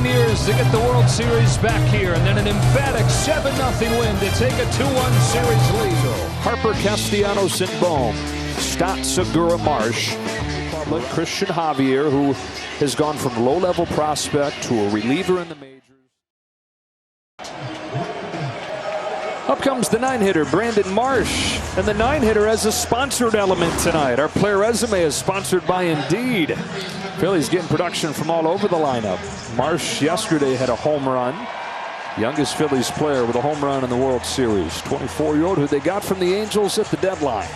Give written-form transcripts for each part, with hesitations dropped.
15 years to get the World Series back here, and then an emphatic 7-0 win to take a 2-1 series lead. Harper, Castellanos, and Bohm. Stott, Segura, Marsh. Christian Javier, who has gone from low-level prospect to a reliever in the majors. Up comes the 9-hitter, Brandon Marsh. And the 9-hitter has a sponsored element tonight. Our player resume is sponsored by Indeed. Phillies getting production from all over the lineup. Marsh yesterday had a home run. Youngest Phillies player with a home run in the World Series. 24-year-old who they got from the Angels at the deadline.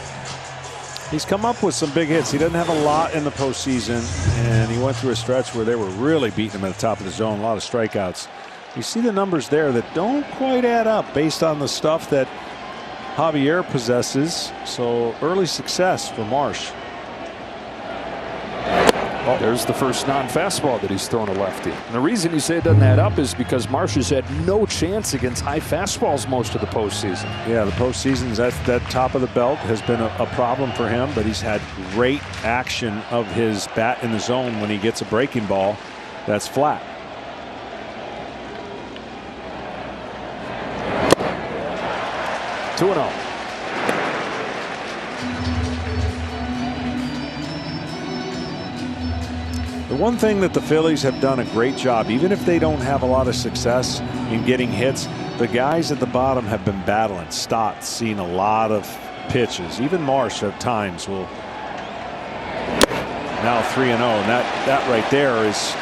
He's come up with some big hits. He doesn't have a lot in the postseason, and he went through a stretch where they were really beating him at the top of the zone. A lot of strikeouts. You see the numbers there that don't quite add up based on the stuff that Javier possesses. So early success for Marsh. Oh, there's the first non-fastball that he's thrown a lefty. And the reason you say it doesn't add up is because Marsh has had no chance against high fastballs most of the postseason. Yeah, the postseason, that top of the belt has been a problem for him, but he's had great action of his bat in the zone when he gets a breaking ball that's flat. Two and oh. The one thing that the Phillies have done a great job, even if they don't have a lot of success in getting hits, the guys at the bottom have been battling. Stott's seen a lot of pitches. Even Marsh at times will. Now 3-0, and that right there is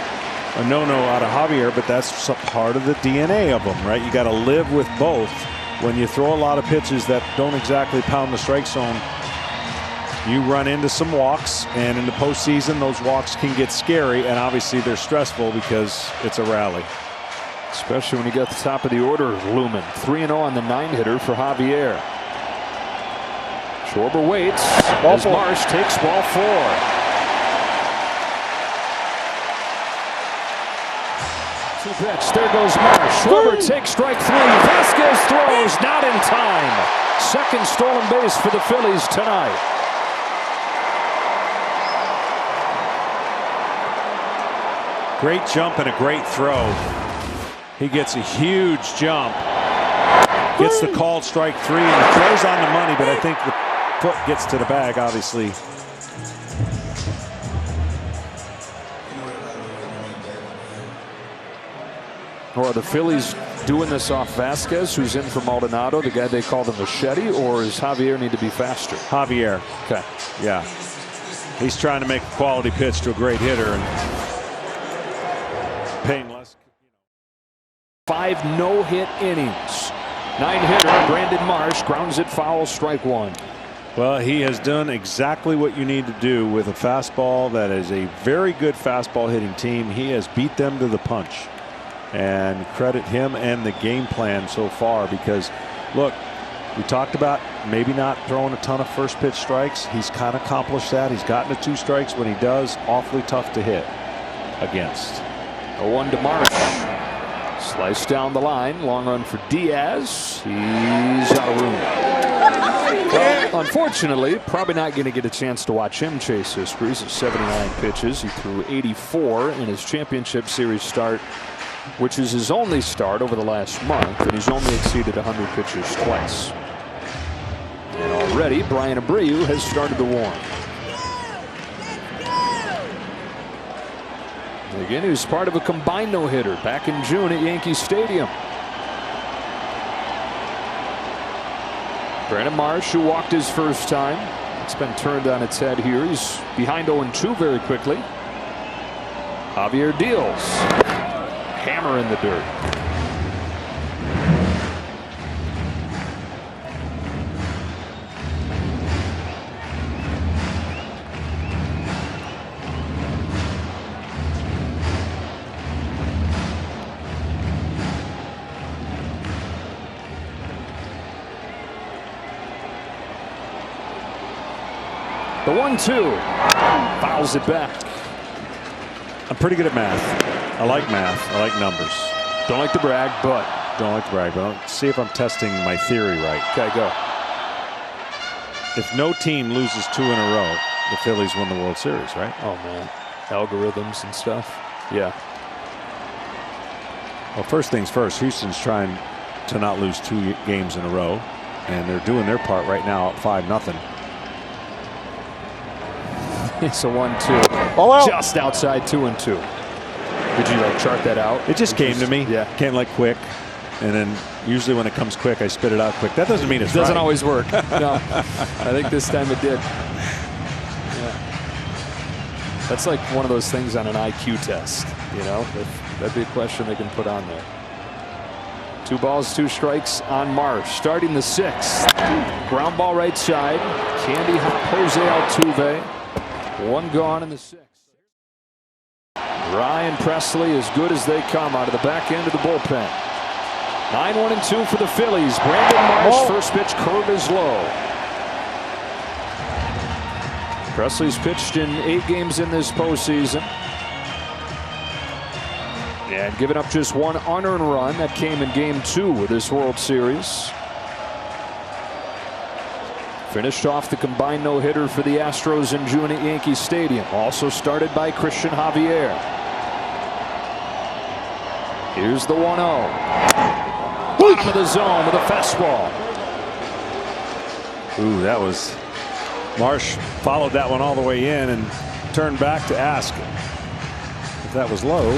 a no-no out of Javier, but that's a part of the DNA of them, right? You got to live with both. When you throw a lot of pitches that don't exactly pound the strike zone, you run into some walks, and in the postseason, those walks can get scary, and obviously they're stressful because it's a rally. Especially when you got the top of the order looming. 3-0 on the 9-hitter for Javier. Schwarber waits as Marsh takes ball 4. There goes Marsh. Schwarber takes strike 3. Vasquez throws, not in time. Second stolen base for the Phillies tonight. Great jump and a great throw. He gets a huge jump. Gets the called strike 3 and throws on the money, but I think the foot gets to the bag, obviously. Or are the Phillies doing this off Vasquez, who's in for Maldonado, the guy they call the machete, or does Javier need to be faster? Javier. Okay. Yeah. He's trying to make a quality pitch to a great hitter and paying less. 5 no-hit innings. 9-hitter Brandon Marsh grounds it foul, strike 1. Well, he has done exactly what you need to do with a fastball that is a very good fastball hitting team. He has beat them to the punch. And credit him and the game plan so far, because look, we talked about maybe not throwing a ton of first pitch strikes. He's kind of accomplished that. He's gotten to 2 strikes. When he does, awfully tough to hit against. 0-1 to Marsh. Slice down the line. Long run for Diaz. He's out of room. Well, unfortunately, probably not going to get a chance to watch him chase history. He's at 79 pitches. He threw 84 in his championship series start, which is his only start over the last month, and he's only exceeded 100 pitches twice. And already, Brian Abreu has started to warm. And again, he was part of a combined no-hitter back in June at Yankee Stadium. Brandon Marsh, who walked his first time. It's been turned on its head here. He's behind 0-2 very quickly. Javier deals. Hammer in the dirt. The 1-2 fouls it back. I'm pretty good at math. I like math. I like numbers. Don't like to brag, but let's see if I'm testing my theory right. Okay, go. If no team loses 2 in a row, the Phillies win the World Series, right? Oh man, algorithms and stuff. Yeah. Well, first things first, Houston's trying to not lose 2 games in a row, and they're doing their part right now at 5-0. It's a 1-2. Oh, well. Just outside 2-2. Did you like chart that out? It just came to me. Yeah. Came like quick. And then usually when it comes quick, I spit it out quick. That doesn't mean it's doesn't right. always work. No. I think this time it did. Yeah. That's like one of those things on an IQ test. You know, that'd be a question they can put on there. 2 balls, 2 strikes on Marsh. Starting the 6th. Ground ball right side. Candy Jose Altuve. 1 gone in the 6th. Ryan Presley as good as they come out of the back end of the bullpen. 9-1-2 for the Phillies. Brandon Marsh, first pitch, curve is low. Presley's pitched in 8 games in this postseason. And given up just 1 unearned run. That came in game 2 of this World Series. Finished off the combined no-hitter for the Astros in June at Yankee Stadium. Also started by Christian Javier. Here's the 1-0. Bottom of the zone with a fastball. Ooh, that was... Marsh followed that one all the way in and turned back to ask if that was low.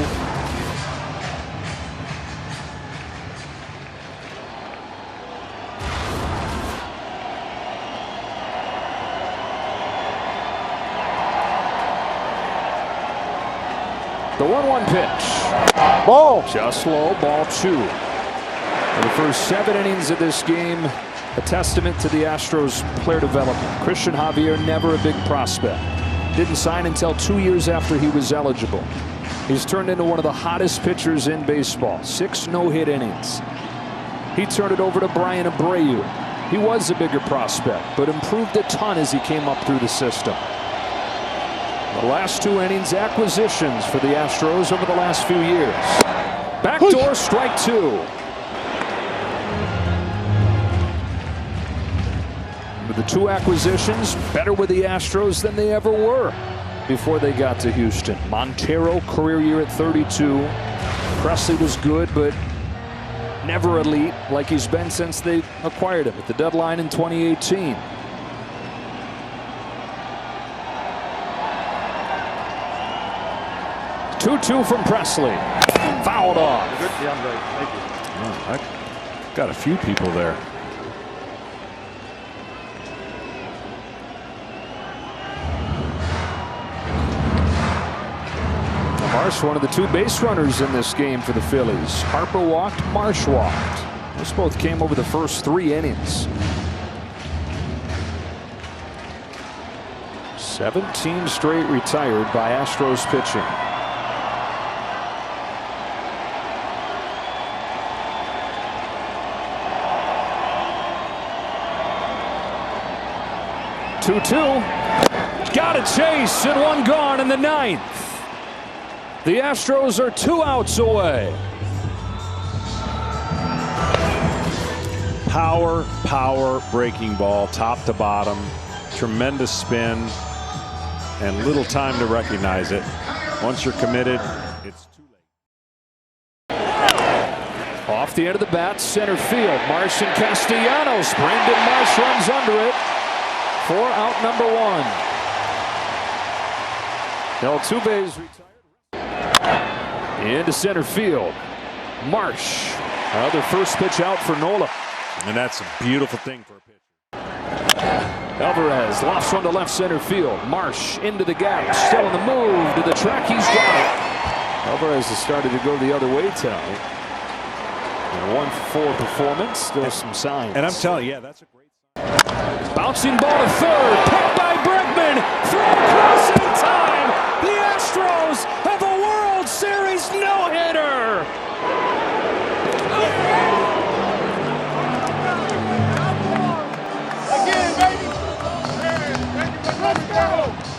The 1-1 pitch. Ball. Just low, ball 2. In the first 7 innings of this game, a testament to the Astros player development. Christian Javier, never a big prospect. Didn't sign until 2 years after he was eligible. He's turned into one of the hottest pitchers in baseball. 6 no-hit innings. He turned it over to Brian Abreu. He was a bigger prospect, but improved a ton as he came up through the system. The last 2 innings, acquisitions for the Astros over the last few years. Backdoor strike 2. With the 2 acquisitions, better with the Astros than they ever were before they got to Houston. Montero, career year at 32. Presley was good, but never elite like he's been since they acquired him at the deadline in 2018. Two from Presley. Fouled off. Good, thank you. Oh, I got a few people there. Marsh, one of the 2 base runners in this game for the Phillies. Harper walked, Marsh walked. Those both came over the first 3 innings. 17 straight retired by Astros pitching. Two. Got a chase and 1 gone in the 9th. The Astros are 2 outs away. Power breaking ball, top to bottom. Tremendous spin and little time to recognize it. Once you're committed, it's too late. Off the end of the bat, center field. Marsh and Castellanos. Brandon Marsh runs under it for out number 1. Altuve's retired. Into center field. Marsh. Another first pitch out for Nola. And that's a beautiful thing for a pitcher. Alvarez lofts one to left center field. Marsh into the gap. Still in the move to the track. He's got it. Alvarez has started to go the other way tonight. And a 1-for-4 performance. Still some signs. And I'm telling you, yeah, that's a great sign. Bouncing ball to third. Picked by Bregman. Throw across in time. The Astros have a World Series no-hitter.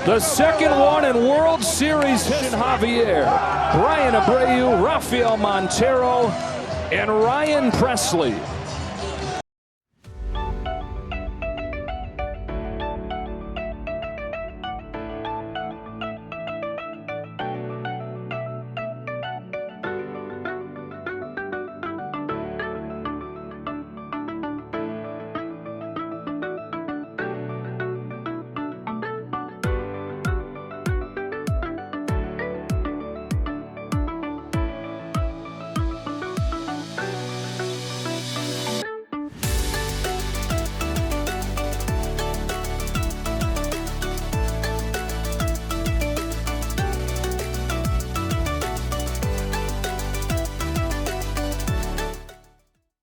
The second one in World Series history. Javier, Brian Abreu, Rafael Montero, and Ryan Presley.